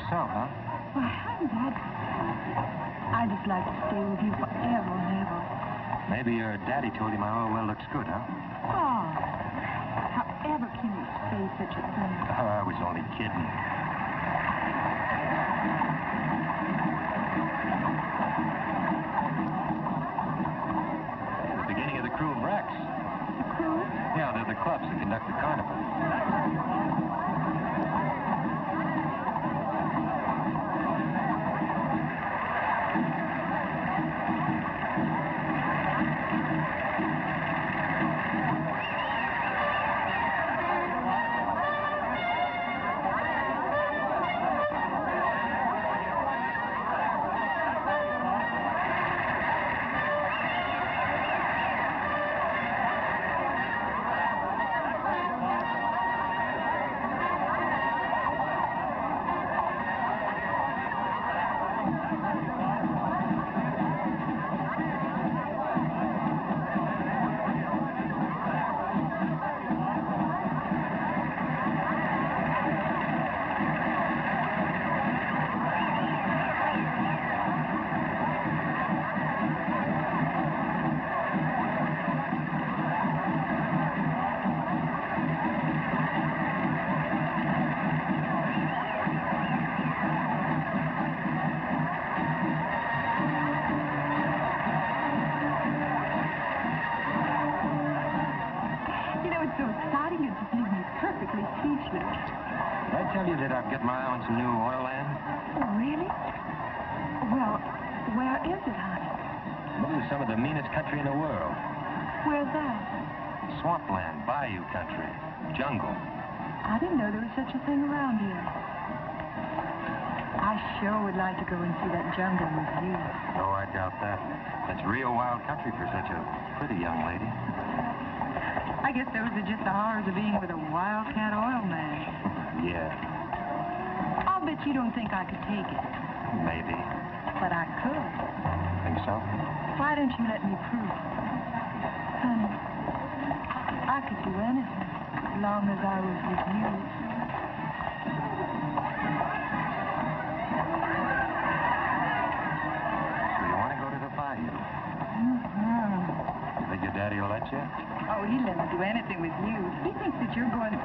so, huh? Well, how's that? I'd just like to stay with you forever and ever. Maybe your daddy told you my oil well looks good, huh? Oh, however can you say such a thing? Oh, I was only kidding. The beginning of the Crew of Rex. The crew? Yeah, they're the clubs that conduct the carnival. That I've got my eye on some new oil land. Oh, really? Well, where is it, honey? Middle of some of the meanest country in the world. Where's that? Swampland, bayou country, jungle. I didn't know there was such a thing around here. I sure would like to go and see that jungle with you. Oh, I doubt that. That's real wild country for such a pretty young lady. I guess those are just the horrors of being with a wildcat oil man. Yeah. I'll bet you don't think I could take it. Maybe. But I could. Think so? Why don't you let me prove it? Honey, I could do anything as long as I was with you. So you want to go to the bayou? Mm-hmm. You think your daddy will let you? Oh, he'd let me do anything with you. He thinks that you're going to...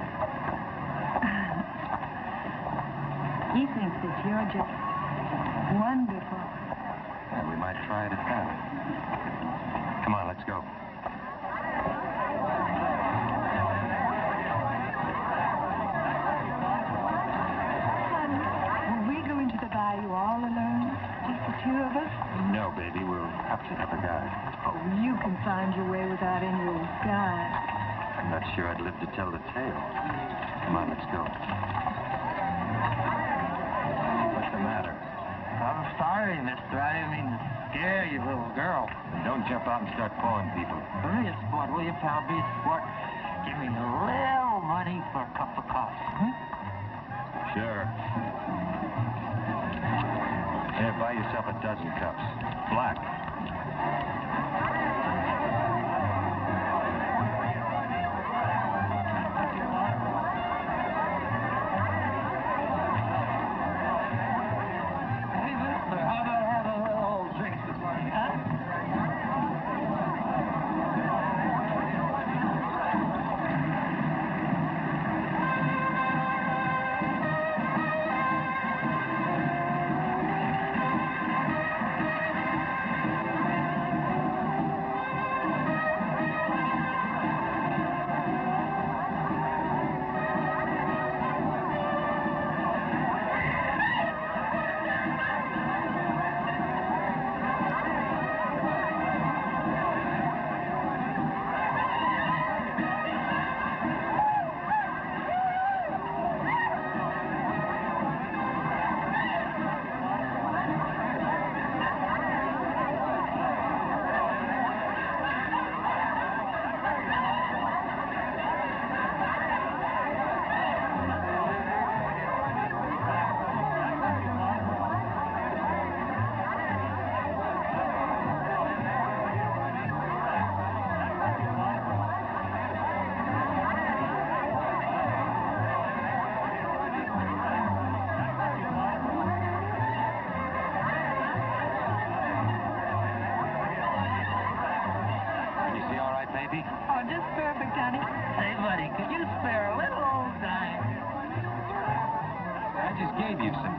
He thinks that you're just wonderful. Well, we might try it at that. Come on, let's go. Honey, will we go into the bayou all alone? Just the two of us? No, baby, we'll have to have a guide. Oh, you can find your way without any old guide. I'm not sure I'd live to tell the tale. Come on, let's go. What's the matter? I'm sorry, mister. I didn't mean to scare you, little girl. Don't jump out and start calling people. Be a sport, will you, pal? Be a sport. Give me a little money for a cup of coffee. Sure. Here, buy yourself a dozen cups. Black. Hey, mister, how about having a little drink this morning, huh? I just gave you some.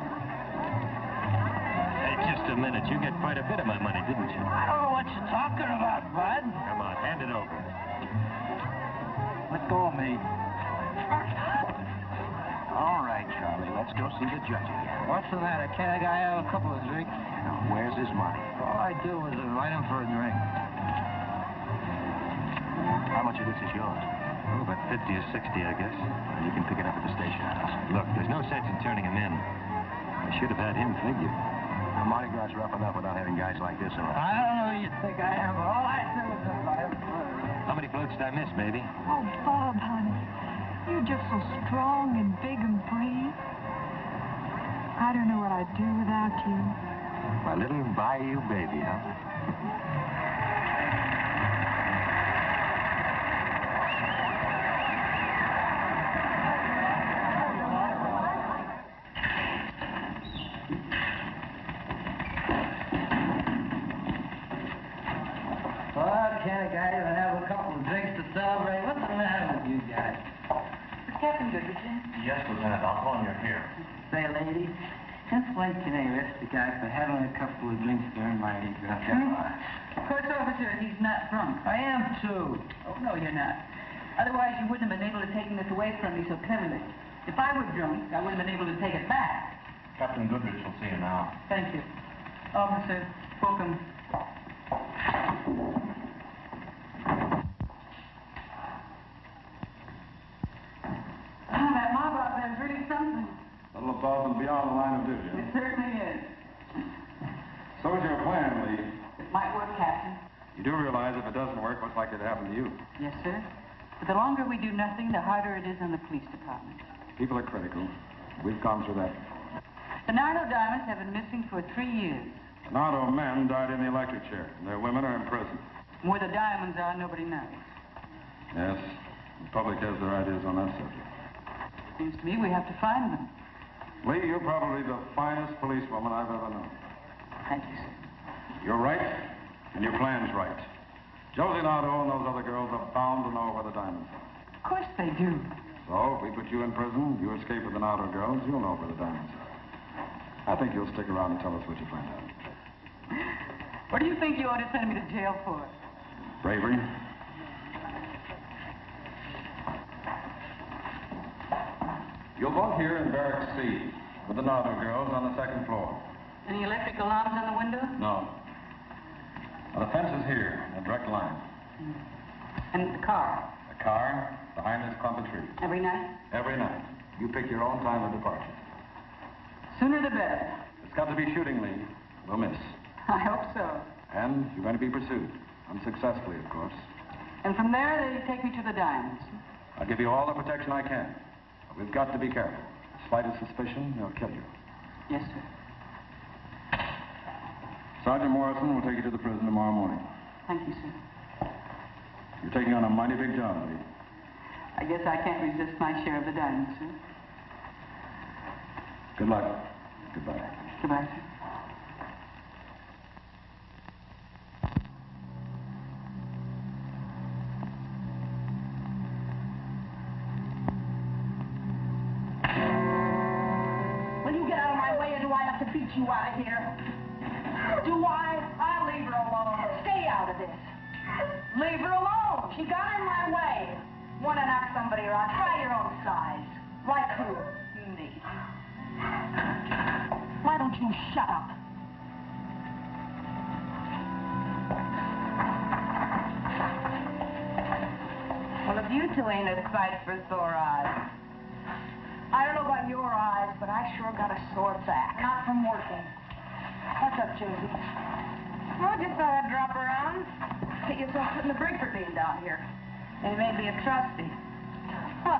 Hey, just a minute. You get quite a bit of my money, didn't you? I don't know what you're talking about, Bud. Come on, hand it over. Let go of me. All right, Charlie, let's go see the judge again. What's the matter? Can't a guy have a couple of drinks? Now, where's his money? All I do is invite him for a drink. How much of this is yours? Oh, about 50 or 60, I guess. You can pick it up at the station house. Look, there's no sense in turning him in. I should have had him figured. Now, Mardi Gras is rough enough without having guys like this around. I don't know who you think I am, but all I do is invite him for a drink. How many floats did I miss, baby? Oh, Bob, honey. You're just so strong and big and brave. I don't know what I'd do without you. My little bayou baby, huh? Well, can't a guy even have a couple of drinks to celebrate? What's the matter with you guys? Is Captain Goodrich? Yes, Lieutenant. I'll tell him you're here. Say, lady, since when can they arrest a guy for having a couple of drinks during Mardi Gras? Of course, officer, he's not drunk. I am too. Oh, no, you're not. Otherwise, you wouldn't have been able to take this away from me so cleverly. If I were drunk, I wouldn't have been able to take it back. Captain Goodrich will see you now. Thank you. Officer Bookham. Oh, that mob out there is really something. A little above and beyond the line of It vision. certainly is. So's your plan, Lee. It might work, Captain. You do realize if it doesn't work, what's likely to happen to you? Yes, sir. But the longer we do nothing, the harder it is on the police department. People are critical. We've gone through that. The Nardo diamonds have been missing for 3 years. Nardo men died in the electric chair, and their women are in prison. Where the diamonds are, nobody knows. Yes, the public has their ideas on that subject. Seems to me we have to find them. Lee, you're probably the finest policewoman I've ever known. Thank you, sir. You're right, and your plan's right. Josie Nardo and those other girls are bound to know where the diamonds are. Of course they do. So, if we put you in prison, you escape with the Nardo girls, you'll know where the diamonds are. I think you'll stick around and tell us what you find out. What do you think you ought to send me to jail for? Bravery. You'll both here in Barracks C with the Nardo girls on the second floor. Any electric alarms on the window? No. Now, the fence is here, in a direct line. And the car? The car behind this clump of trees. Every night? Every night. You pick your own time of departure. Sooner the better. It's got to be shooting, Lee. We'll miss. I hope so. And you're going to be pursued. Unsuccessfully, of course. And from there, they take me to the diamonds. I'll give you all the protection I can. But we've got to be careful. The slightest suspicion, they'll kill you. Yes, sir. Sergeant Morrison will take you to the prison tomorrow morning. Thank you, sir. You're taking on a mighty big job, Lee. I guess I can't resist my share of the diamonds, sir. Good luck. Goodbye. Goodbye, sir. Will you get out of my way, or do I have to beat you out of here? Do I? I'll leave her alone. Stay out of this. Leave her alone. She got in my way. Want to knock somebody around? Try your own size. Like who? Me. Why don't you shut up? Well, if you two ain't a sight for sore eyes. I don't know about your eyes, but I sure got a sore back. Not from working. What's up, Josie? Well, just thought I'd drop around. Get yourself put in the break for being down here. It may be a trustee. Huh.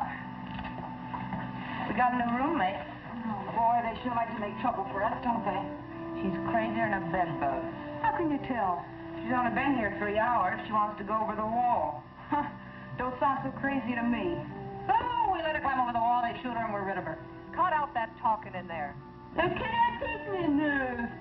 We got a new roommate. Oh, boy, they sure like to make trouble for us, don't they? She's crazier than a bedbug. How can you tell? She's only been here 3 hours. She wants to go over the wall. Huh. Don't sound so crazy to me. Oh, we let her climb over the wall, they shoot her, and we're rid of her. Cut out that talking in there. They can't take me in there.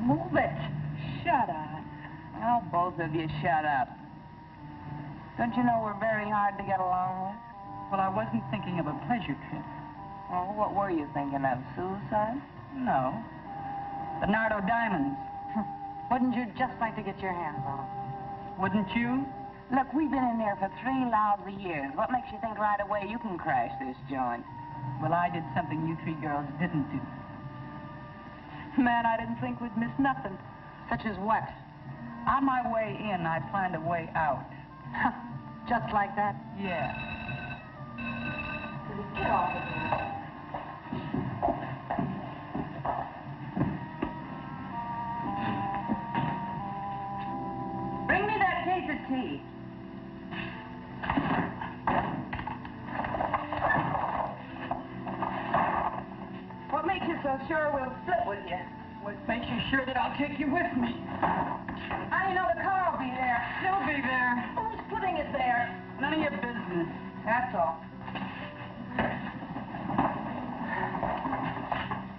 Move it. Shut up. Oh, both of you shut up. Don't you know we're very hard to get along with? Well, I wasn't thinking of a pleasure trip. Oh, what were you thinking of? Suicide? No. The Nardo diamonds. Wouldn't you just like to get your hands on them? Wouldn't you? Look, we've been in there for 3 lousy years. What makes you think right away you can crash this joint? Well, I did something you 3 girls didn't do. Man, I didn't think we'd miss nothing. Such as what? On my way in, I planned a way out. Just like that? Yeah. Get off of here. Bring me that case of tea. What makes you so sure we'll split with you? What makes you sure that I'll take you with me? How do you know the car will be there? She'll be there. Who's putting it there? None of your business. That's all.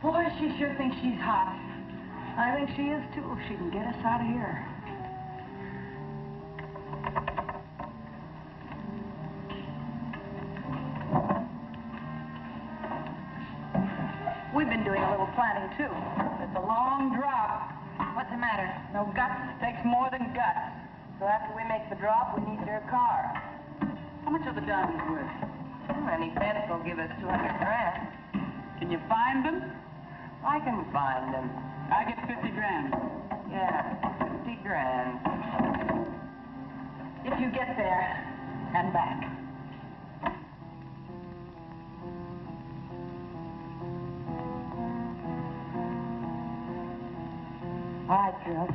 Boy, she sure thinks she's hot. I think she is, too, if she can get us out of here. We've been doing a little planning, too. It's a long drop. What's the matter? No guts takes more than guts. So after we make the drop, we need their car. How much are the diamonds worth? Any fence will give us 200 grand. Can you find them? I can find them. I get 50 grand. Yeah, 50 grand. If you get there and back. All right, girls.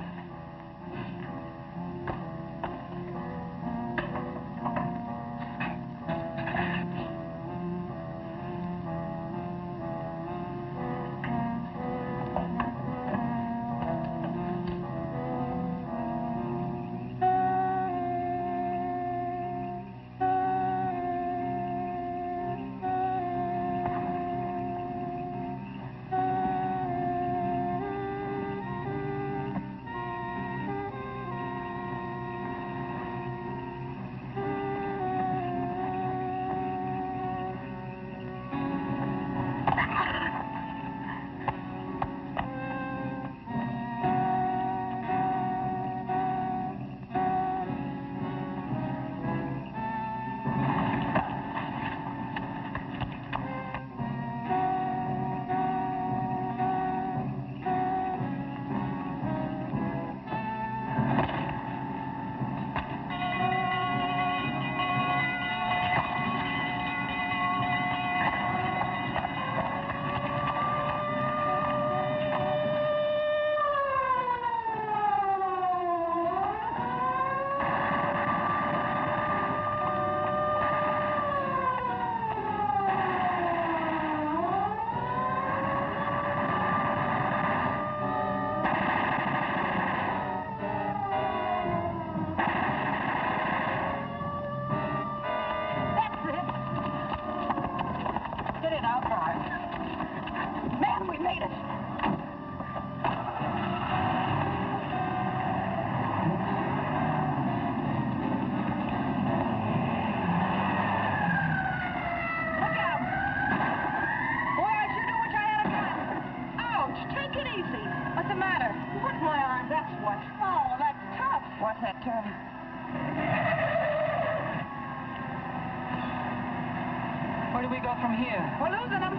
Where do we go from here? We're losing them.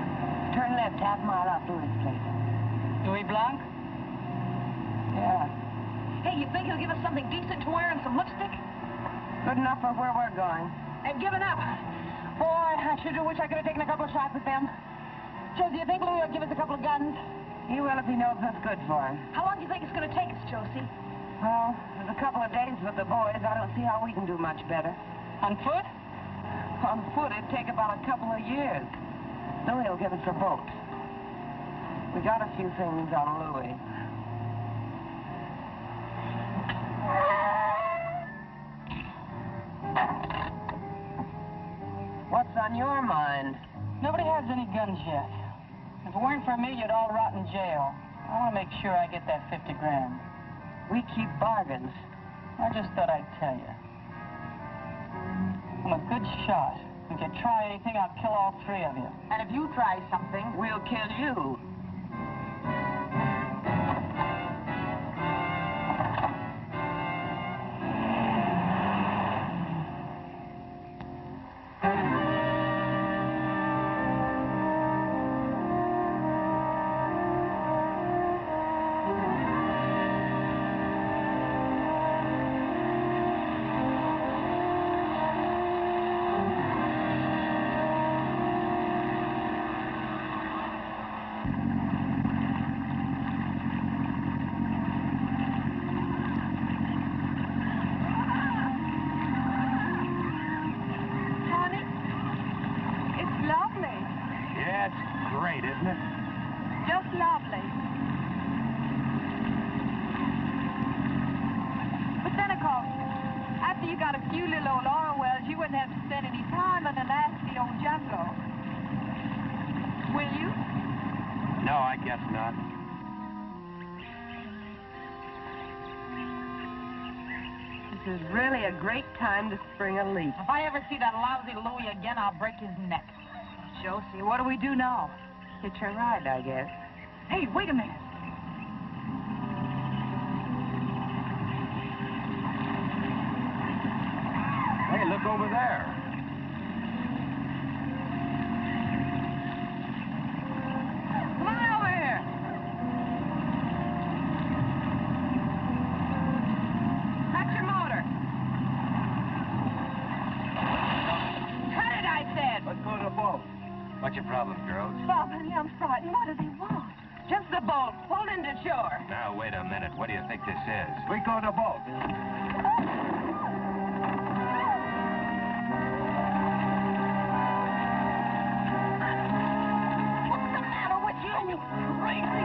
Turn left, half mile off Louis' place. Louis Blanc? Yeah. Hey, you think he'll give us something decent to wear and some lipstick? Good enough for where we're going. They've given up. Boy, I sure do wish I could have taken a couple of shots at them. Joe, do you think Louis will give us a couple of guns? He will if he knows what's good for him. How long do you think it's going to take us, Josie? Well, there's a couple of days with the boys. I don't see how we can do much better. On foot? On foot, it'd take about a couple of years. Louis will give us a boat. We got a few things on Louis. What's on your mind? Nobody has any guns yet. If it weren't for me, you'd all rot in jail. I want to make sure I get that 50 grand. We keep bargains. I just thought I'd tell you. I'm a good shot. If you try anything, I'll kill all three of you. And if you try something, We'll kill you. Johnny, it's lovely. Yeah, it's great, isn't it? Just lovely. But then, of course, after you got a few little old oil wells, you wouldn't have to spend any time in the nasty old jungle. Will you? No, I guess not. this is really a great time to spring a leak. If I ever see that lousy Louie again, I'll break his neck. Josie, what do we do now? Hitch a ride, I guess. Hey, wait a minute. Hey, look over there. Come on over here. Cut your motor. Cut it, I said. Let's go to the boat. What's your problem, girls? Bob, honey, I'm frightened. What do they want? Just the boat. Pulled into shore. Now, wait a minute. What do you think this is? We go to the boat. What's the matter with you, you crazy?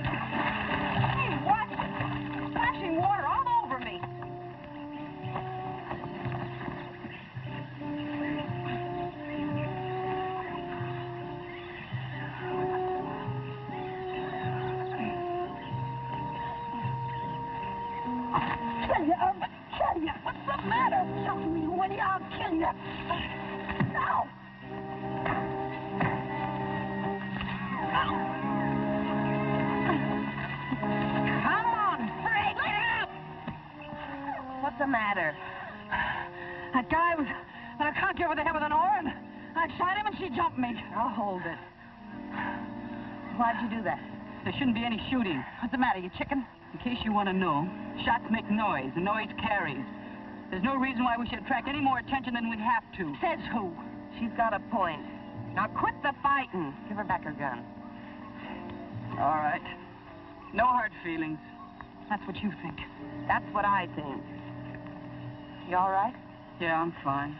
Hey, watch it. Splashing water all over me. Kill you. What's the matter? Show me when I'll kill you. No. Come on, break it up. What's the matter? That guy was I conked you over the head with an oar, and I shot him, and she jumped me. I'll hold it. Why'd you do that? There shouldn't be any shooting. What's the matter, you chicken? In case you want to know, shots make noise, and noise carries. There's no reason why we should attract any more attention than we have to. Says who? She's got a point. Now quit the fighting. Give her back her gun. All right. No hard feelings. That's what you think. That's what I think. You all right? Yeah, I'm fine.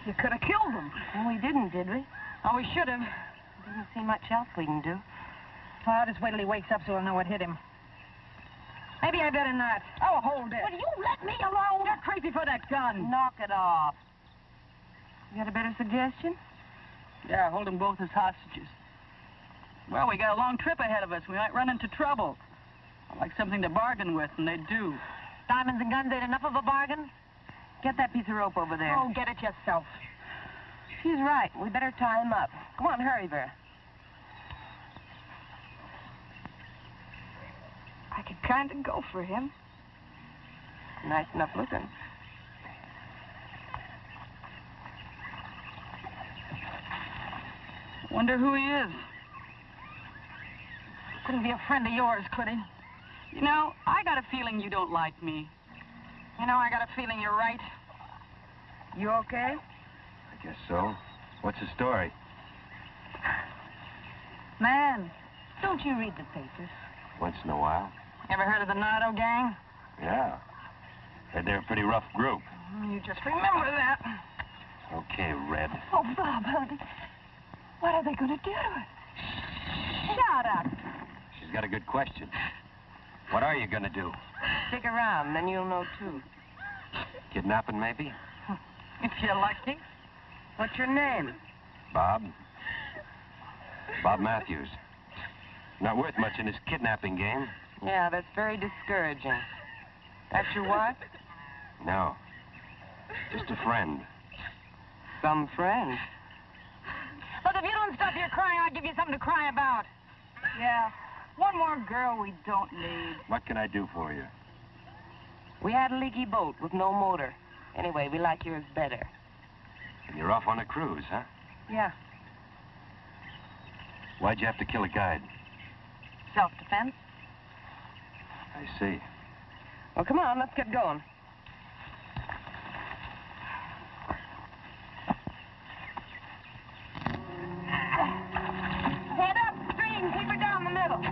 You could have killed them. Well, we didn't, did we? Oh, we should have. Didn't see much else we can do. Well, I'll just wait till he wakes up so he'll know what hit him. Maybe I better not. Oh, hold it. Will you let me alone? You're crazy for that gun. Knock it off. You got a better suggestion? Yeah, hold them both as hostages. Well, we got a long trip ahead of us. We might run into trouble. I'd like something to bargain with, and they do. Diamonds and guns ain't enough of a bargain? Get that piece of rope over there. Oh, get it yourself. She's right. We better tie him up. Come on, hurry, Vera. I could kind of go for him. Nice enough looking. Wonder who he is. Couldn't be a friend of yours, could he? You know, I got a feeling you don't like me. You know, I got a feeling you're right. You okay? I guess so. What's the story? Man, don't you read the papers? Once in a while. Ever heard of the Nardo gang? Yeah. Heard they're a pretty rough group. You just remember that. Okay, Red. Oh, Bob, honey. What are they going to do? Shut up. She's got a good question. What are you gonna do? Stick around, then you'll know, too. Kidnapping, maybe? If you're lucky. What's your name? Bob. Bob Matthews. Not worth much in this kidnapping game. Yeah, that's very discouraging. That's your wife? No. Just a friend. Some friend. Look, if you don't stop your crying, I'll give you something to cry about. Yeah, one more girl we don't need. What can I do for you? We had a leaky boat with no motor. Anyway, we like yours better. And you're off on a cruise, huh? Yeah. Why'd you have to kill a guide? Self-defense? I see. Well, come on, let's get going. Head upstream, keep her down the middle.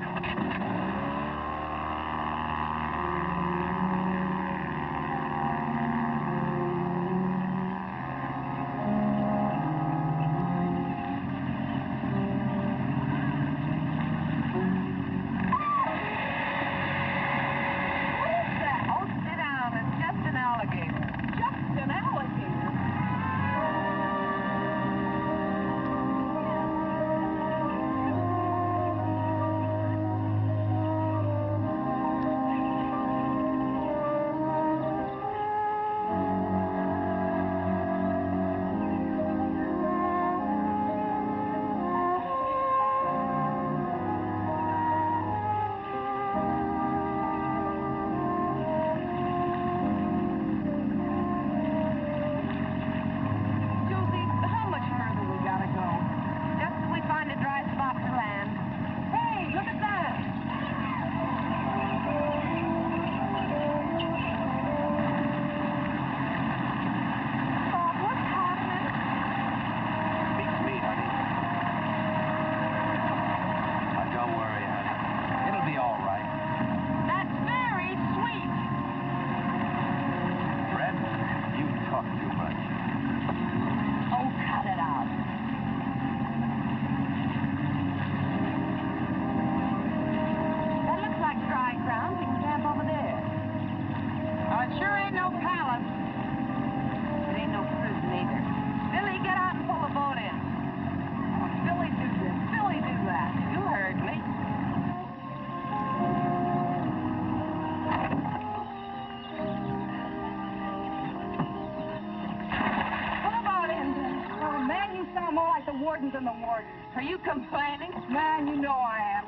And the warden. Are you complaining? Man, you know I am.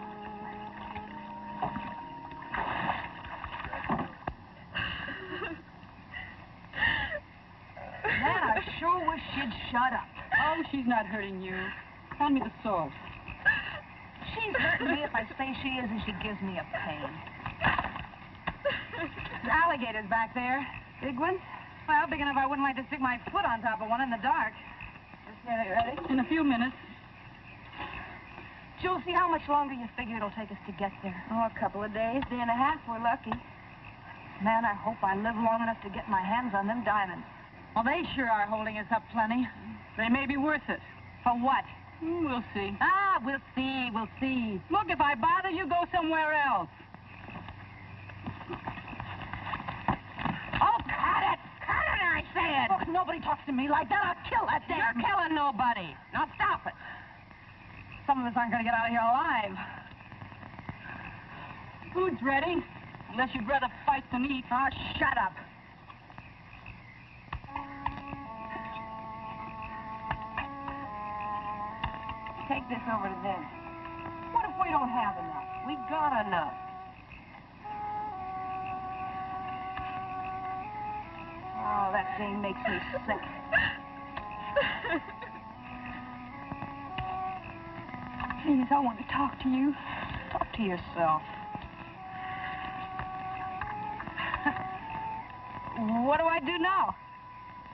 Man, I sure wish she'd shut up. Oh, she's not hurting you. Hand me the sword. She's hurting me if I say she is, and she gives me a pain. There's alligators back there. Big ones? Well, big enough I wouldn't like to stick my foot on top of one in the dark. Okay, ready? In a few minutes. Josie, how much longer you figure it'll take us to get there? Oh, a couple of days, day and a half, we're lucky. Man, I hope I live long enough to get my hands on them diamonds. Well, they sure are holding us up plenty. They may be worth it. For what? We'll see. Ah, we'll see, we'll see. Look, if I bother you, go somewhere else. Oh, cut it! Cut it, I said! Look, nobody talks to me like that. I'll kill that damn... You're killing nobody. Now stop it. Some of us aren't going to get out of here alive. Food's ready, unless you'd rather fight than eat. Oh, shut up. Take this over to them. What if we don't have enough? We got enough. Oh, that thing makes me sick. Please, I want to talk to you. Talk to yourself. What do I do now?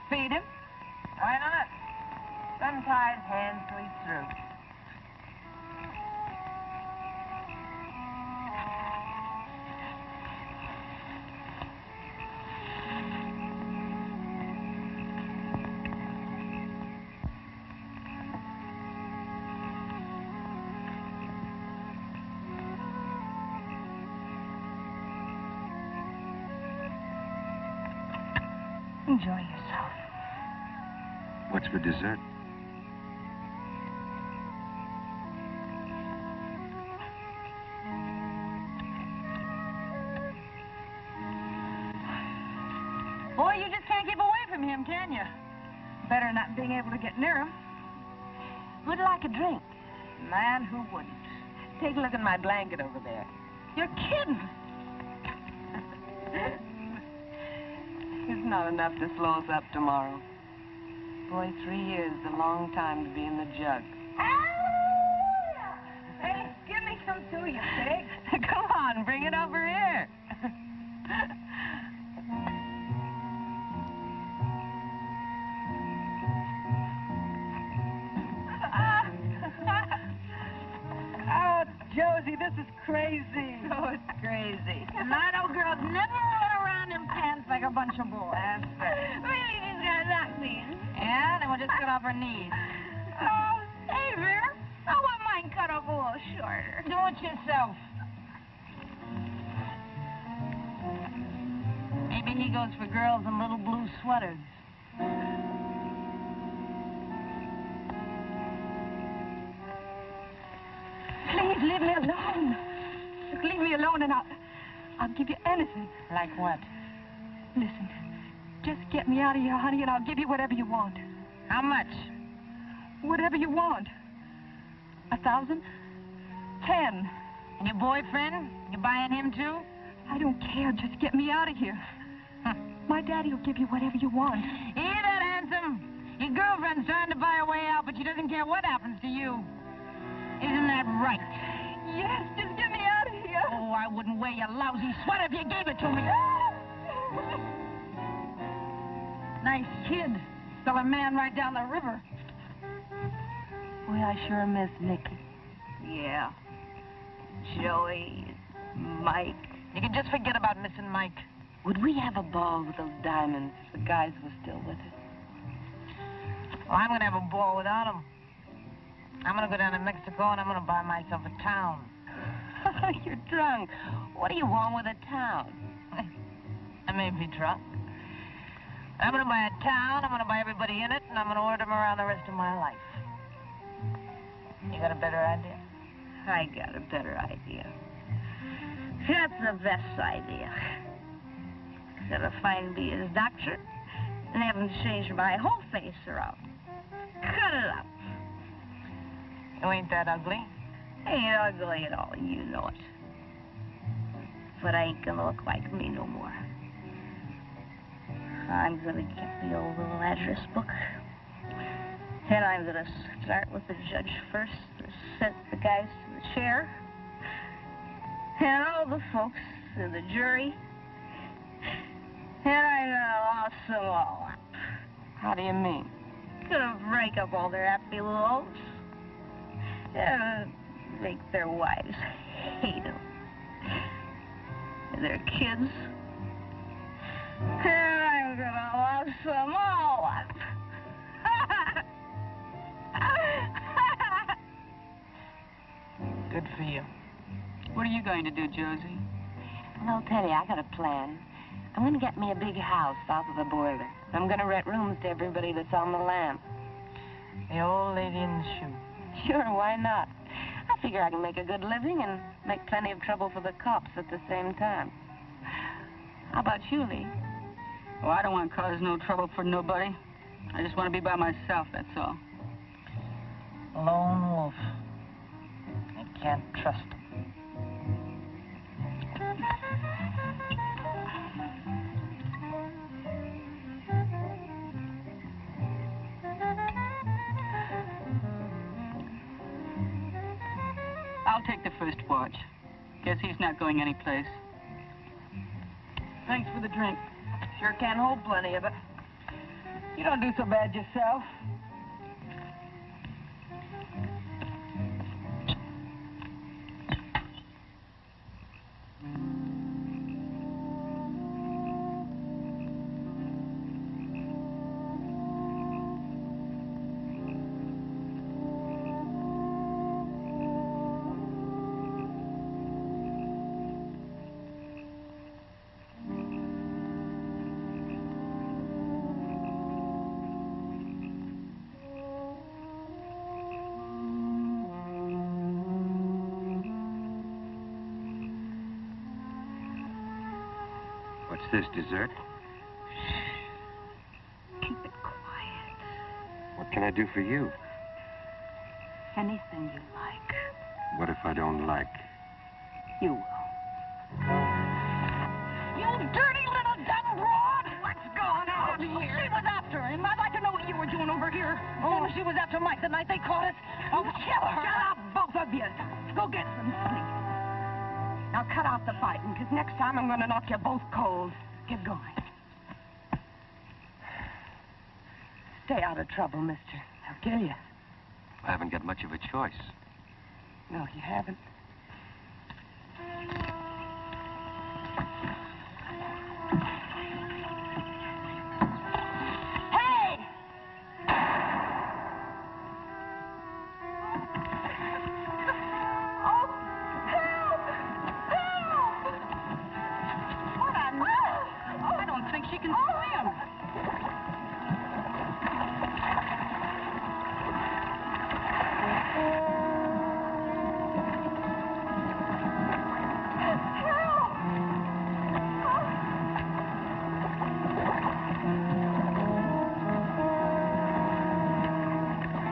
Feed him? Why not? Untie his hands so he's through. Enjoy yourself. What's for dessert? Boy, you just can't keep away from him, can you? Better not being able to get near him. Would like a drink. Man, who wouldn't? Take a look at my blanket over there. You're kidding. It's not enough to slow us up tomorrow. Boy, 3 years is a long time to be in the jug. Hey, give me some too, you pig. Come on, bring it over here. Oh, Josie, this is crazy. Oh, it's crazy. Lido girls never run around in pants like a bunch of boys. That's right. Really, these guys act these. Yeah, then we'll just cut off her knees. Oh, hey, Vera. I want mine cut off a little shorter. Do it yourself. Maybe he goes for girls in little blue sweaters. Please, leave me alone. Just leave me alone and I'll give you anything. Like what? Listen, just get me out of here, honey, and I'll give you whatever you want. How much? Whatever you want. 1,000? 10. And your boyfriend? You buying him too? I don't care. Just get me out of here. My daddy will give you whatever you want. Hear that, handsome? Your girlfriend's trying to buy a way out, but she doesn't care what happens to you. Isn't that right? Yes, just get me out of here. Oh, I wouldn't wear your lousy sweater if you gave it to me. Nice kid. Still a man right down the river. Boy, I sure miss Nicky. Yeah. Joey, Mike. You can just forget about missing Mike. Would we have a ball with those diamonds if the guys were still with us? Well, I'm going to have a ball without them. I'm going to go down to Mexico and I'm going to buy myself a town. You're drunk. What do you want with a town? I may be drunk. I'm going to buy a town, I'm going to buy everybody in it, and I'm going to order them around the rest of my life. You got a better idea? I got a better idea. That's the best idea. Instead of finding me as doctor and having to change my whole face around. Cut it up. You ain't that ugly. Ain't ugly at all, you know it. But I ain't gonna look like me no more. I'm gonna get the old little address book. And I'm gonna start with the judge first to set the guys to the chair. And all the folks in the jury. And I'm gonna loss them all up. How do you mean? Gonna break up all their happy little homes. And make their wives hate them. And their kids. And I'm gonna loss them all up. Good for you. What are you going to do, Josie? Well, I'll tell you, I got a plan. I'm going to get me a big house south of the border. I'm going to rent rooms to everybody that's on the lam. The old lady in the shoe. Sure, why not? I figure I can make a good living and make plenty of trouble for the cops at the same time. How about you, Lee? Oh, I don't want to cause no trouble for nobody. I just want to be by myself, that's all. Lone wolf. I can't trust him. I'll take the first watch. Guess he's not going anyplace. Thanks for the drink. Sure can hold plenty of it. You don't do so bad yourself. What's this, dessert? Keep it quiet. What can I do for you? Anything you like. What if I don't like? You will. You dirty little dumb broad! What's going on here? She was after him. I'd like to know what you were doing over here. Oh, she was after Mike the night they caught us. Oh, kill her. Shut up, both of you. Go get some sleep. Now cut out the fighting, because next time I'm going to knock you both cold. Get going. Stay out of trouble, mister. I'll kill you. I haven't got much of a choice. No, you haven't. Hey! Oh, help! Help! What on? Oh, I don't think she can swim.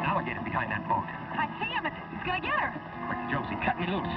Alligator behind that boat. I see him. He's gonna get her. Quick, Josie, cut me loose.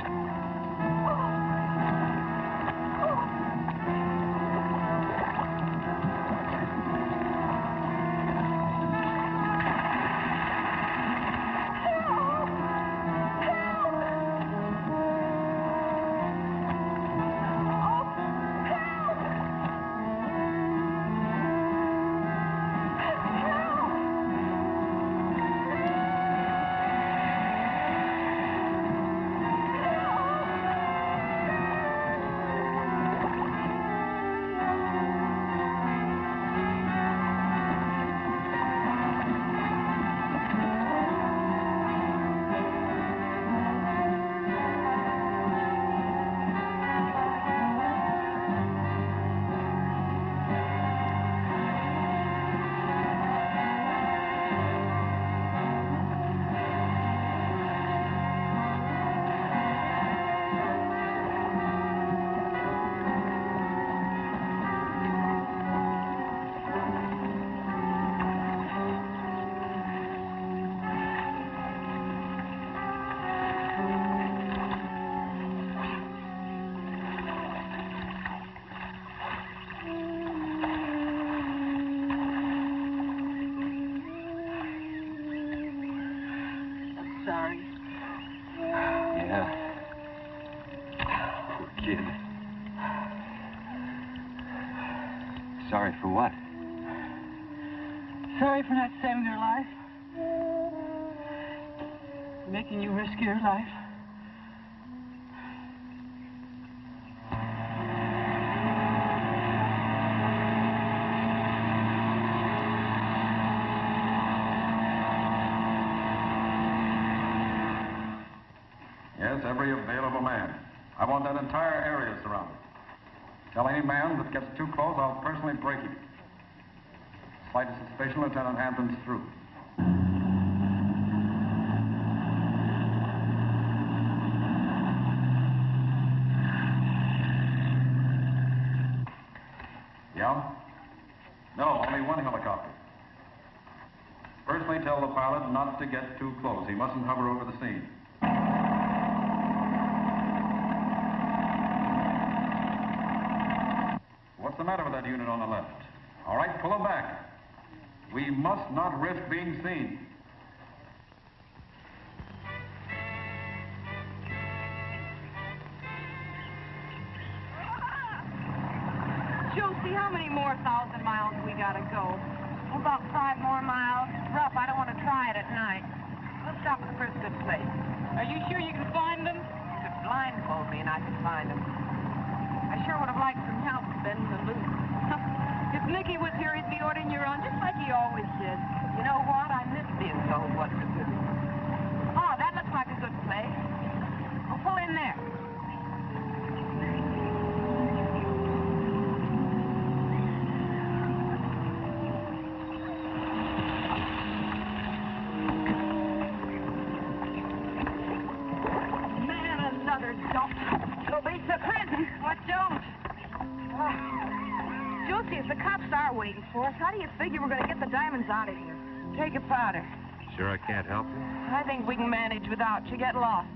Sorry. Yeah. Poor kid. Sorry for what? Sorry for not saving her life. Making you risk your life. Yes, every available man. I want that entire area surrounded. Tell any man that gets too close, I'll personally break him. Slightest suspicion, Lieutenant Hampton's through. Yeah? No, only one helicopter. Personally tell the pilot not to get too close. He mustn't hover over the scene. What's the matter with that unit on the left? All right, pull them back. We must not risk being seen. Josie, how many more 1,000 miles we gotta go? About 5 more miles. Rough, I don't want to try it at night. Let's stop at the first good place. Are you sure you can find them? You could blindfold me and I could find them. I sure would have liked some help bending the loop. If Nicky was here, he'd be ordering you around just like he always did. You know what? I miss being told what to do. Oh, that looks like a good place. We'll pull in there. Man, another dump. It'll be to prison. What don't? Josie, if the cops are waiting for us, how do you figure we're going to get the diamonds out of here? Take a powder. Sure I can't help you? I think we can manage without you. Get lost.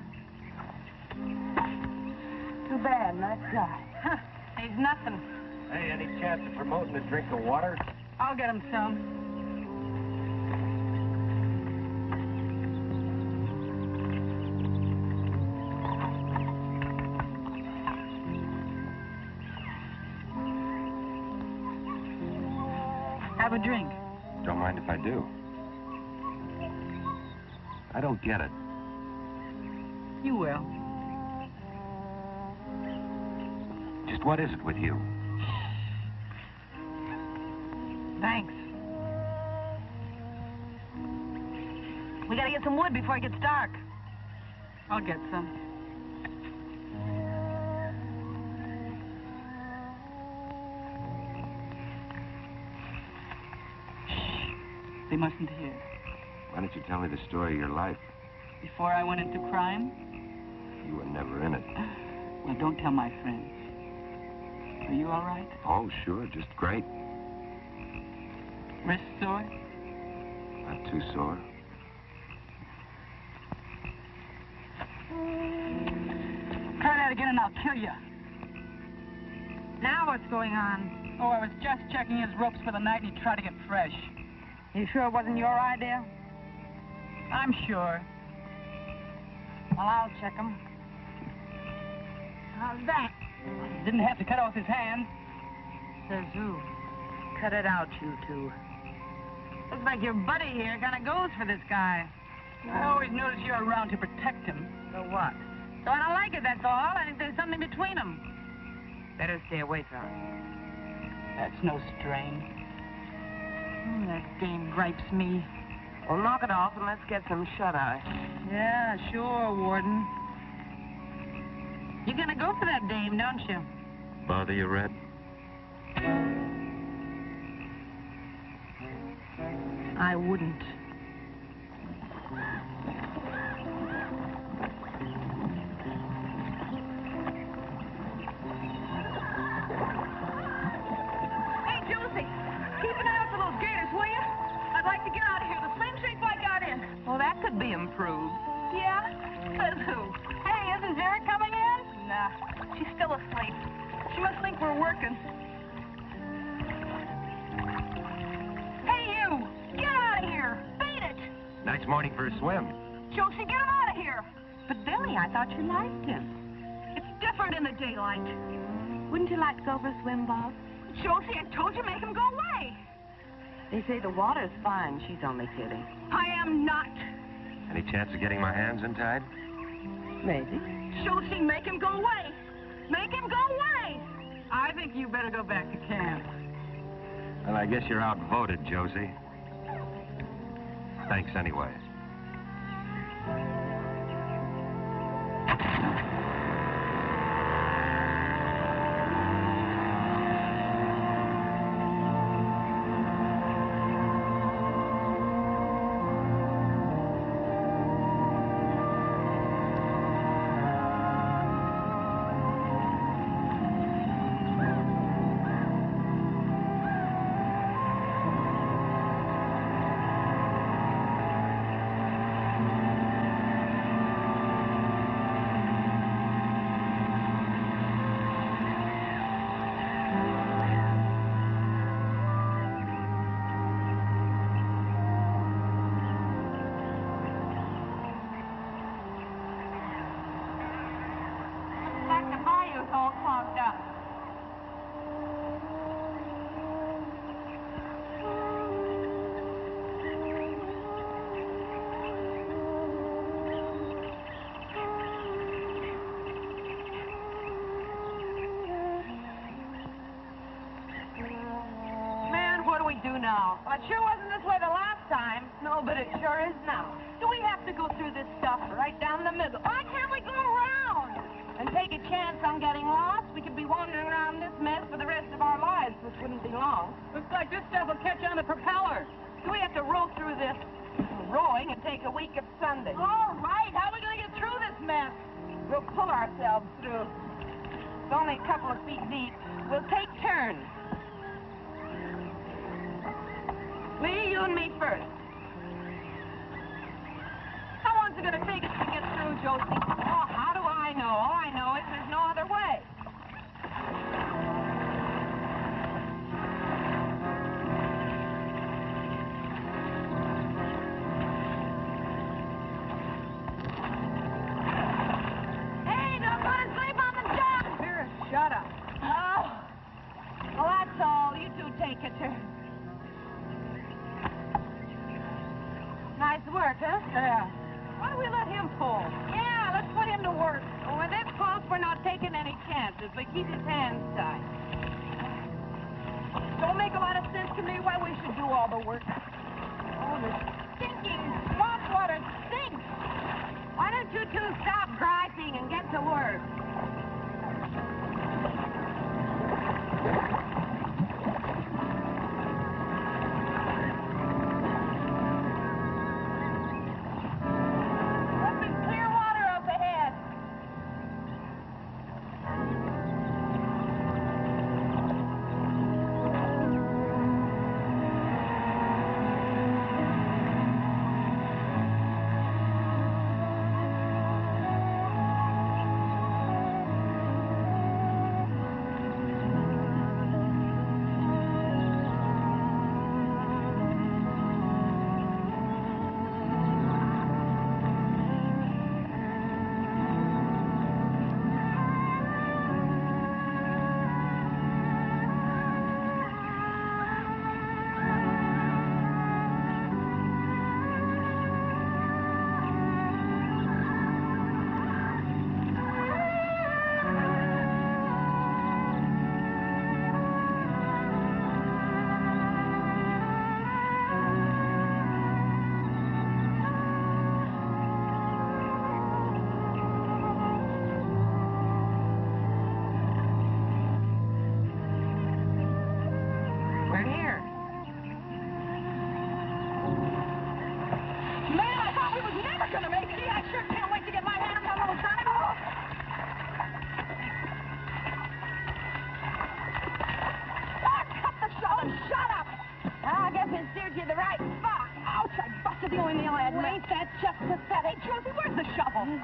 Too bad, nice guy. Huh, he's nothing. Hey, any chance of promoting a drink of water? I'll get him some. Have a drink. Don't mind if I do. I don't get it. You will. Just what is it with you? Thanks. We gotta get some wood before it gets dark. I'll get some. They mustn't hear. Why don't you tell me the story of your life? Before I went into crime? You were never in it. Well, don't tell my friends. Are you all right? Oh, sure, just great. Wrist sore? Not too sore. Try that again and I'll kill you. Now what's going on? Oh, I was just checking his ropes for the night and he tried to get fresh. You sure it wasn't your idea? I'm sure. Well, I'll check him. How's that? Didn't have to cut off his hand. Says who? Cut it out, you two. Looks like your buddy here kind of goes for this guy. I always notice you're around to protect him. So what? So I don't like it, that's all. I think there's something between them. Better stay away from him. That's no strain. That game gripes me. Well, knock it off and let's get some shut-eye. Yeah, sure, Warden. You're gonna go for that dame, don't you? Bother you, Red? I wouldn't. Hey, Josie, keep an eye out for those gators, will you? I'd like to get out of here the same shape I got in. Well, that could be improved. Yeah? Says who? Hey, isn't Vera coming in? Nah, she's still asleep. She must think we're working. Hey, you! Get out of here! Beat it! Nice morning for a swim. Josie, get him out of here! But Billy, I thought you liked him. It's different in the daylight. Wouldn't you like to go for a swim, Bob? Josie, I told you, make him go away. They say the water's fine. She's only kidding. I am not. Any chance of getting my hands untied? Maybe. Josie, make him go away. Make him go away. I think you better go back to camp. Well, I guess you're outvoted, Josie. Thanks anyway. All clogged up. Man, what do we do now? Well, it sure wasn't this way the last time. No, but it sure is now. Do we have to go through this stuff right down the middle? Why can't we go around? And take a chance on getting lost? We could be wandering around this mess for the rest of our lives, which wouldn't be long. Looks like this stuff will catch on the propeller. Do we have to row through this? Rowing and take a week of Sunday. All right, how are we going to get through this mess? We'll pull ourselves through. It's only a couple of feet deep. We'll take turns. you and me first. How long's it gonna take us to get through, Josie? Oh, how do I know? All I know is there's no other way. Hey, don't go to sleep on the job! Vera, shut up. Oh. Well, that's all. You two take it. Nice work, huh? Yeah. Why don't we let him pull? Yeah, let's put him to work. Well, when this close, we're not taking any chances, but keep his hands tied. Don't make a lot of sense to me why we should do all the work. Oh, this stinking swamp water stinks. Why don't you two stop griping and get to work?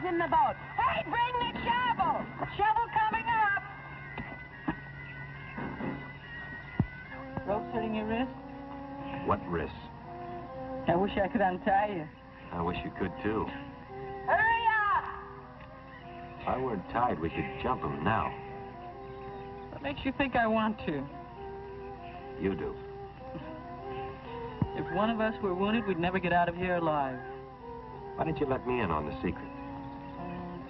In the boat. Hey, bring the shovel! Shovel coming up! Rope's hurting your wrist? What wrist? I wish I could untie you. I wish you could, too. Hurry up! If I weren't tied, we could jump him now. What makes you think I want to? You do. If one of us were wounded, we'd never get out of here alive. Why didn't you let me in on the secret?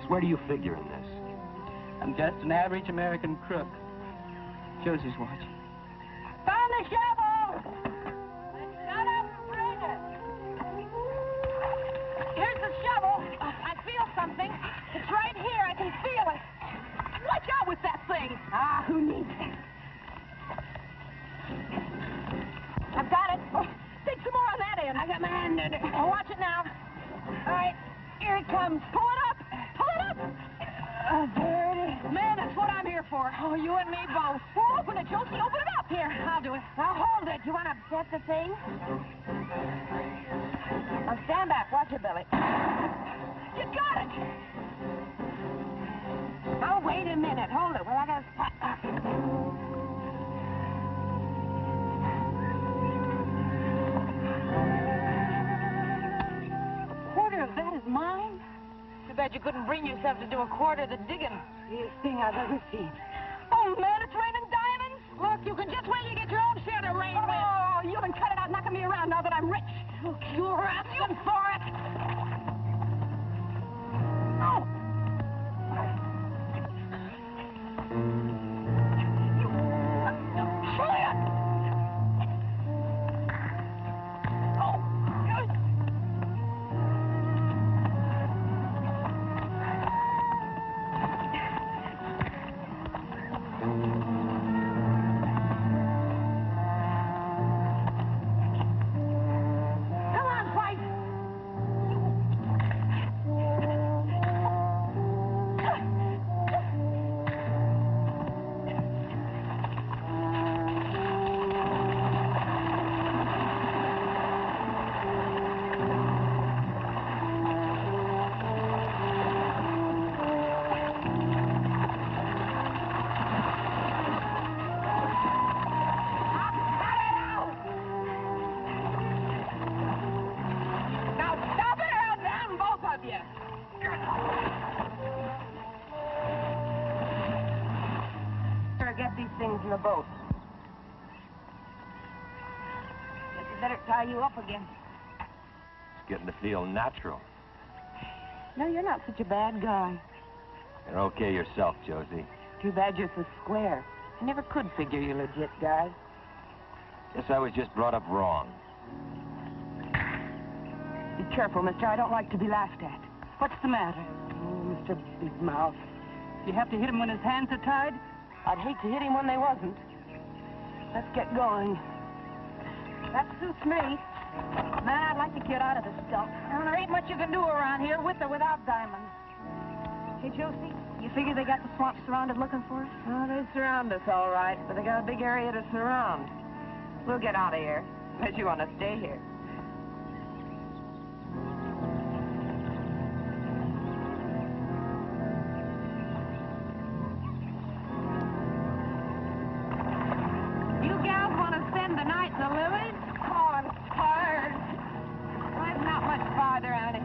Where do you figure in this? I'm just an average American crook. Josie's watching. Found the shovel! Shut up and bring it! Here's the shovel. I feel something. It's right here. I can feel it. Watch out with that thing. Ah, who needs it? I've got it. Oh, take some more on that end. I got my hand in it. Oh, watch it now. All right, here it comes. Pull it up. Pull it up. There it is. Man, that's what I'm here for. Oh, you and me both. Well, open it, Josie. Open it up. Here, I'll do it. Now hold it. You want to bet the thing? Now stand back. Watch it, Billy. You got it. Oh, wait a minute. Hold it. Well, I got to... That is mine? Too bad you couldn't bring yourself to do a quarter of the digging. Easiest thing I've ever seen. Oh, man, it's raining diamonds. Look, you can just wait till you get your own share to rain with. Oh, you can cut it out knocking me around now that I'm rich. Look, you're asking for it. Oh! Better get these things in the boat. Guess we better tie you up again. It's getting to feel natural. No, you're not such a bad guy. You're okay yourself, Josie. Too bad you're so square. I never could figure you legit guy. Guess I was just brought up wrong. Be careful, mister. I don't like to be laughed at. What's the matter? Oh, Mr. Big Mouth. You have to hit him when his hands are tied? I'd hate to hit him when they wasn't. Let's get going. That suits me. Man, I'd like to get out of this stuff. Well, there ain't much you can do around here with or without diamonds. Hey, Josie, you figure they got the swamp surrounded looking for us? Oh, they surround us all right, but they got a big area to surround. We'll get out of here, unless you want to stay here. You gals want to spend the night in the lilies? Oh, I'm tired. Well, it's not much farther, Annie.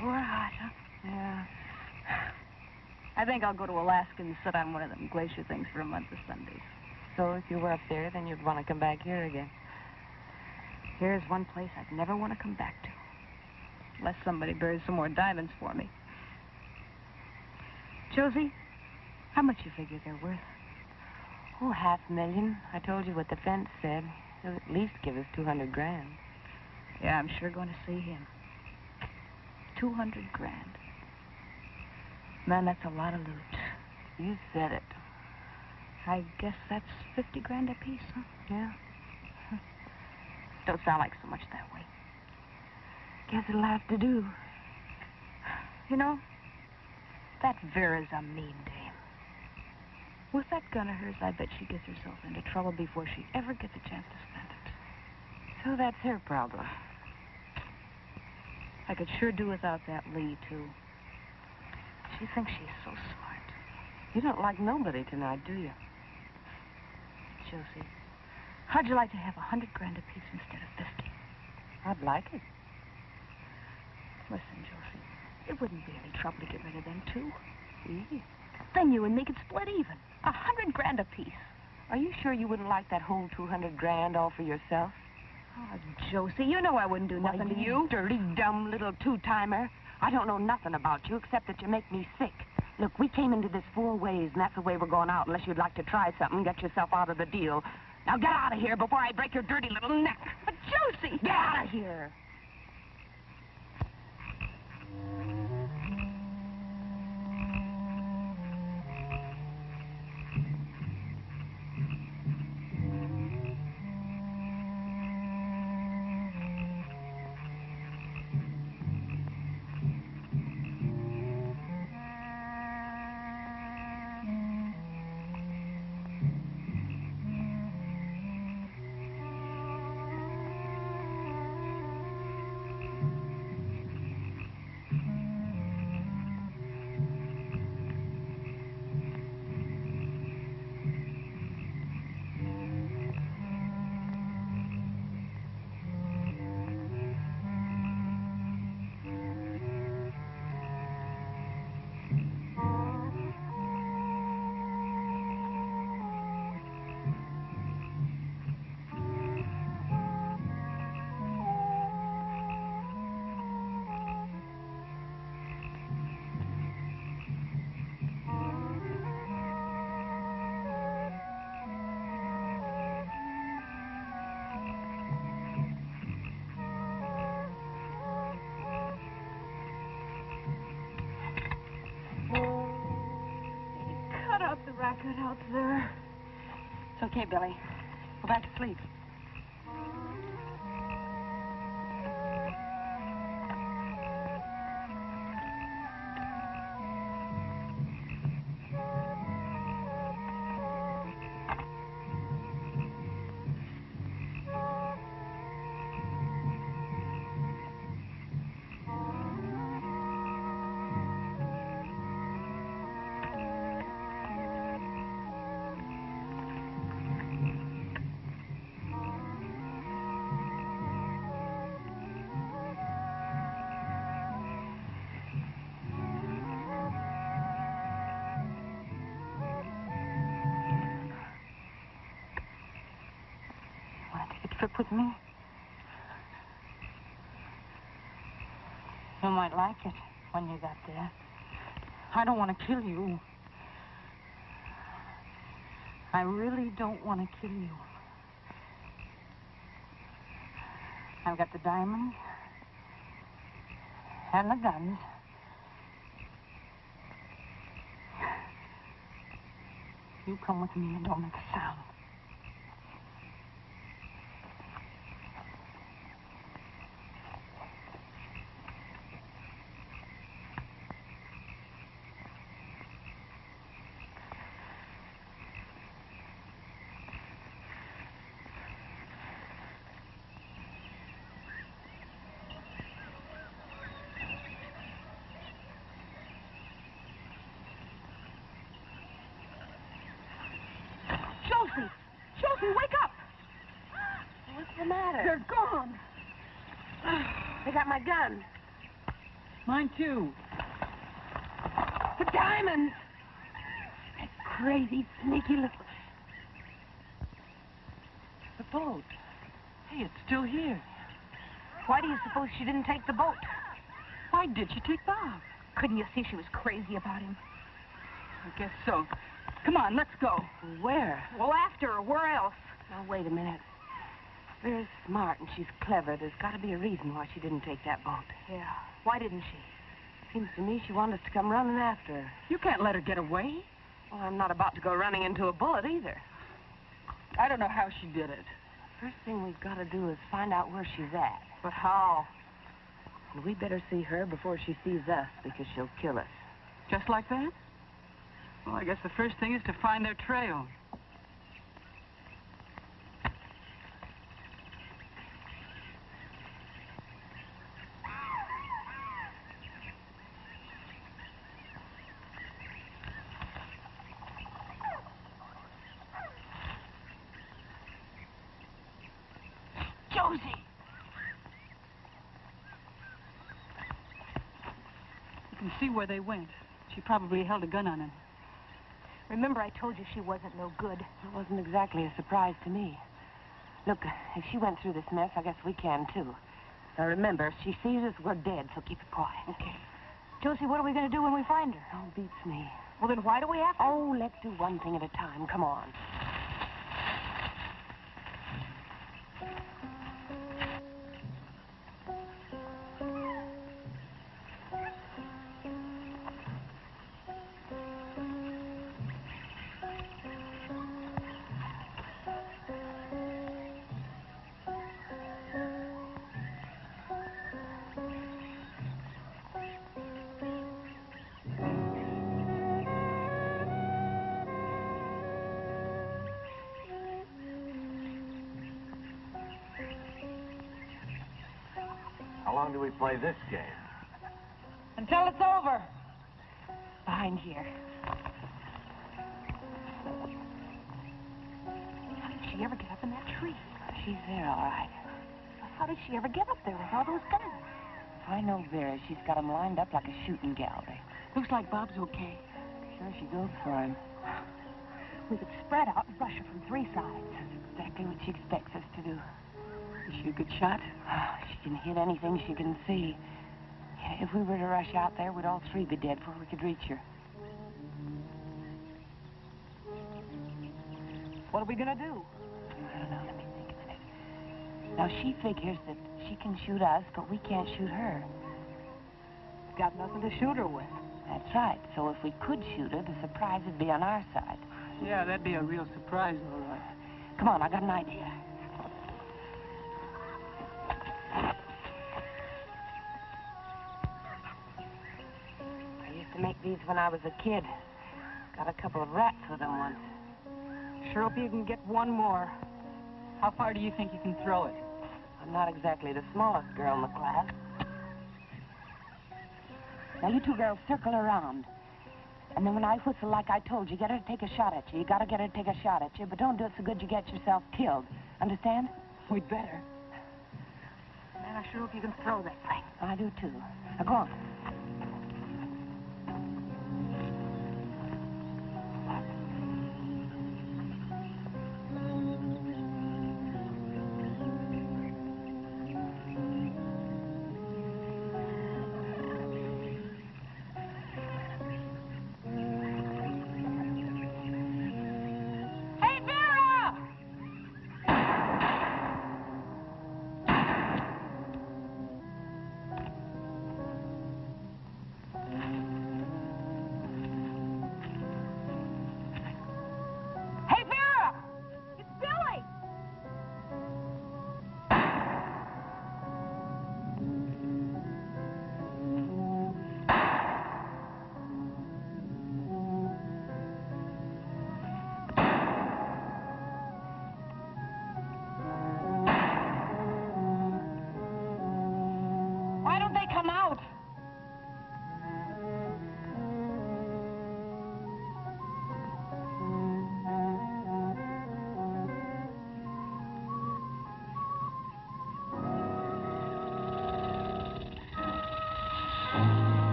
Sure hot, huh? Yeah. I think I'll go to Alaska and sit on one of them glacier things for a month of Sundays. So if you were up there, then you'd want to come back here again. Here's one place I'd never want to come back to. Unless somebody buries some more diamonds for me. Josie, how much you figure they're worth? Oh, $500,000. I told you what the fence said. He'll at least give us 200 grand. Yeah, I'm sure going to see him. 200 grand. Man, that's a lot of loot. You said it. I guess that's 50 grand apiece, huh? Yeah. Don't sound like so much that way. Guess it'll have to do. You know, that Vera's a mean dame. With that gun of hers, I bet she gets herself into trouble before she ever gets a chance to spend it. So that's her problem. I could sure do without that Lee, too. She thinks she's so smart. You don't like nobody tonight, do you? Josie, how'd you like to have 100 grand apiece instead of 50? I'd like it. Listen, Josie, it wouldn't be any trouble to get rid of them, too. Easy. Then you and me could split even. 100 grand apiece. Are you sure you wouldn't like that whole 200 grand all for yourself? Oh, Josie, you know I wouldn't do nothing to you. Dirty, dumb little two-timer. I don't know nothing about you except that you make me sick. Look, we came into this 4 ways, and that's the way we're going out unless you'd like to try something and get yourself out of the deal. Now get out of here before I break your dirty little neck. But Josie! Get out of here! Get out there. It's okay, Billy. Go back to sleep. Trip with me? You might like it when you got there. I don't want to kill you. I really don't want to kill you. I've got the diamonds and the guns. You come with me and don't make a sound. Josie, wake up! What's the matter? They're gone. They got my gun. Mine, too. The diamonds! That crazy, sneaky little... The boat. Hey, it's still here. Why do you suppose she didn't take the boat? Why did she take Bob? Couldn't you see she was crazy about him? I guess so. Come on, let's go. Where? Well, after her. Where else? Now, wait a minute. Very smart and she's clever. There's got to be a reason why she didn't take that boat. Yeah. Why didn't she? Seems to me she wanted us to come running after her. You can't let her get away. Well, I'm not about to go running into a bullet either. I don't know how she did it. First thing we've got to do is find out where she's at. But how? And we better see her before she sees us, because she'll kill us. Just like that? Well, I guess the first thing is to find their trail. Josie! You can see where they went. She probably held a gun on him. Remember I told you she wasn't no good. It wasn't exactly a surprise to me. Look, if she went through this mess, I guess we can, too. Now, remember, if she sees us, we're dead, so keep it quiet. Okay. Josie, what are we going to do when we find her? Oh, beats me. Well, then why do we have to? Oh, let's do one thing at a time. Come on. How long do we play this game? Until it's over. Behind here. How did she ever get up in that tree? She's there, all right. How did she ever get up there with all those guns? I know Vera. She's got 'em lined up like a shooting gallery. Looks like Bob's okay. Sure she goes for him. We could spread out and rush her from three sides. That's exactly what she expects us to do. Is she a good shot? She can hit anything she can see. If we were to rush out there, we'd all three be dead before we could reach her. What are we going to do? I don't know. Let me think a minute. Now, she figures that she can shoot us, but we can't shoot her. Got nothing to shoot her with. That's right. So if we could shoot her, the surprise would be on our side. Yeah, that'd be a real surprise, all right. Come on, I got an idea. I used to make these when I was a kid. Got a couple of rats with them once. Sure hope you can get one more. How far do you think you can throw it? I'm not exactly the smallest girl in the class. Now, you two girls circle around. And then when I whistle like I told you, get her to take a shot at you. You gotta get her to take a shot at you, but don't do it so good you get yourself killed. Understand? We'd better. Man, I sure hope you can throw that thing. I do, too. Now, go on.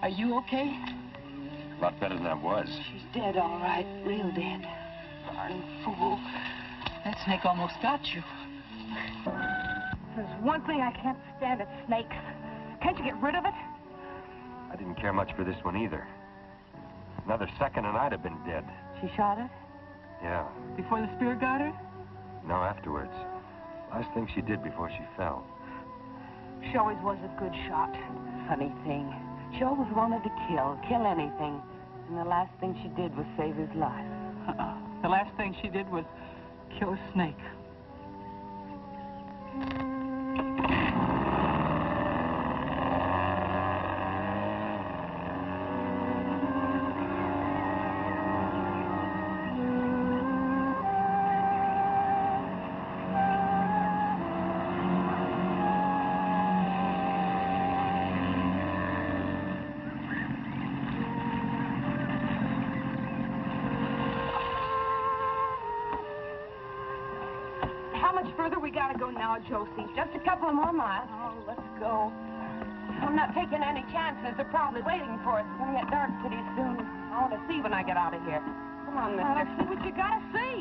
Are you okay? A lot better than I was. She's dead, all right. Real dead. Darn fool. That snake almost got you. There's one thing I can't stand, it's snakes. Can't you get rid of it? I didn't care much for this one either. Another second and I'd have been dead. She shot it? Yeah. Before the spear got her? No, afterwards. Last thing she did before she fell. She always was a good shot. Funny thing. She always wanted to kill anything. And the last thing she did was save his life. The last thing she did was kill a snake. Now, Josie, just a couple of more miles. Oh, let's go. I'm not taking any chances. They're probably waiting for us. It's going to get dark pretty soon. I want to see when I get out of here. Come on, mister. Let's see what you got to see.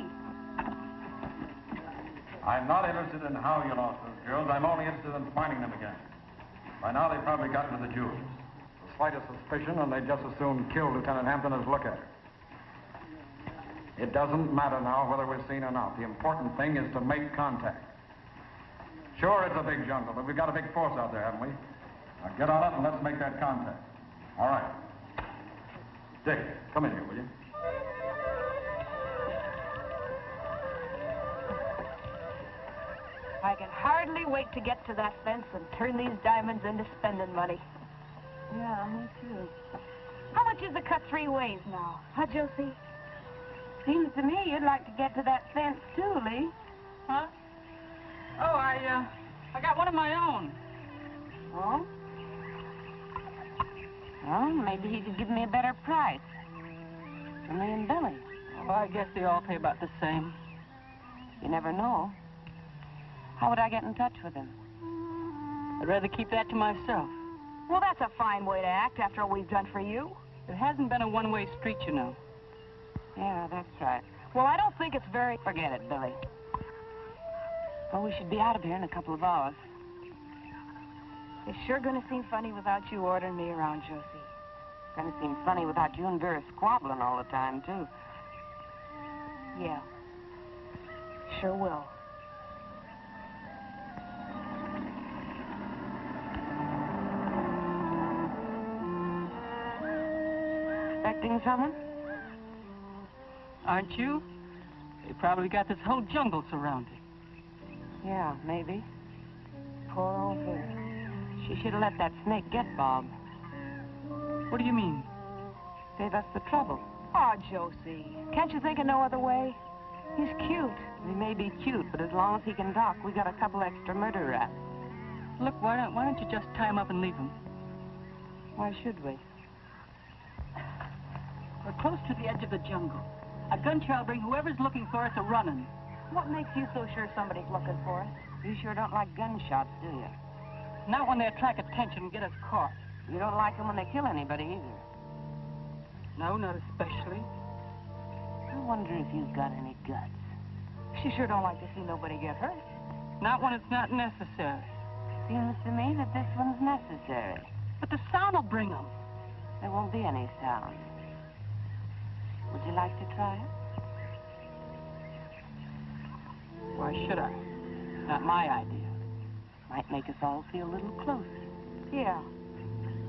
I'm not interested in how you lost those girls. I'm only interested in finding them again. By now, they've probably gotten to the jewels. The slightest suspicion, and they just as soon kill Lieutenant Hampton as look at her. It doesn't matter now whether we're seen or not. The important thing is to make contact. Sure, it's a big jungle, but we've got a big force out there, haven't we? Now get on it and let's make that contact. All right. Dick, come in here, will you? I can hardly wait to get to that fence and turn these diamonds into spending money. Yeah, me too. How much is a cut 3 ways now? Huh, Josie? Seems to me you'd like to get to that fence, too, Lee. Huh? Oh, I got one of my own. Oh? Well, maybe he could give me a better price. For me and Billy. Oh, I guess they all pay about the same. You never know. How would I get in touch with him? I'd rather keep that to myself. Well, that's a fine way to act after all we've done for you. It hasn't been a one-way street, you know. Yeah, that's right. Well, I don't think it's very... Forget it, Billy. Well, we should be out of here in a couple of hours. It's sure gonna seem funny without you ordering me around, Josie. Gonna seem funny without you and Vera squabbling all the time, too. Yeah. Sure will. Expecting someone? Aren't you? They probably got this whole jungle surrounded. Yeah, maybe. Poor old Vera. She should have let that snake get Bob. What do you mean? Save us the trouble. Oh, Josie. Can't you think of no other way? He's cute. He may be cute, but as long as he can talk, we got a couple extra murder rats. Look, why don't you just tie him up and leave him? Why should we? We're close to the edge of the jungle. A gun shall bring whoever's looking for us a-running. What makes you so sure somebody's looking for us? You sure don't like gunshots, do you? Not when they attract attention and get us caught. You don't like them when they kill anybody, either. No, not especially. I wonder if you've got any guts. She sure don't like to see nobody get hurt. Not when it's not necessary. Seems to me that this one's necessary. But the sound will bring them. There won't be any sound. Would you like to try it? Why should I? Not my idea. Might make us all feel a little closer. Yeah.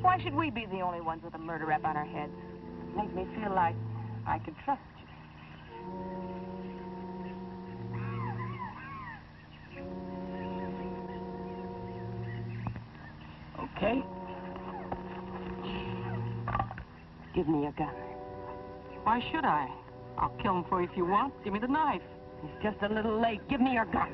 Why should we be the only ones with a murder rap on our heads? Make me feel like I could trust you. Okay? Give me your gun. Why should I? I'll kill him for you if you want. Give me the knife. It's just a little late. Give me your gun.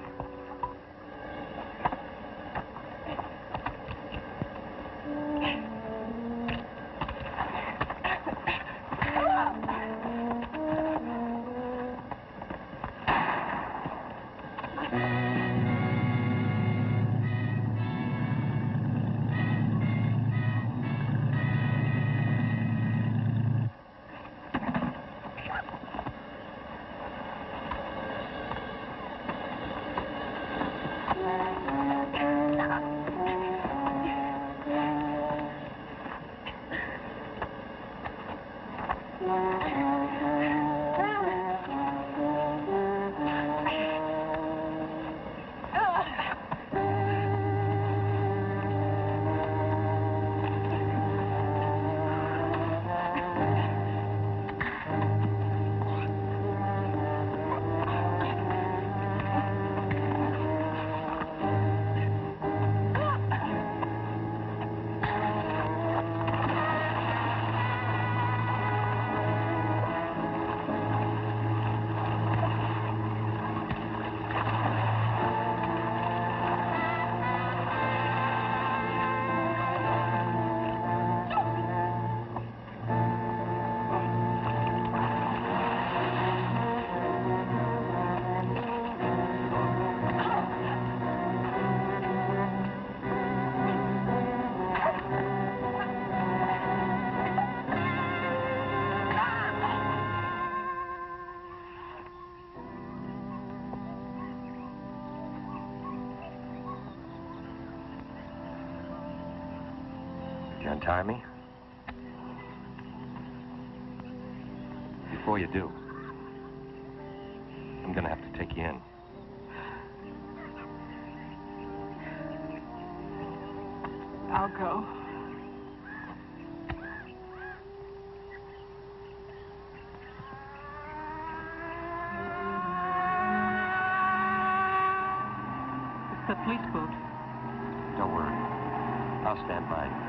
You untie me? Before you do, I'm gonna have to take you in. I'll go. It's the police boat. Don't worry. I'll stand by you.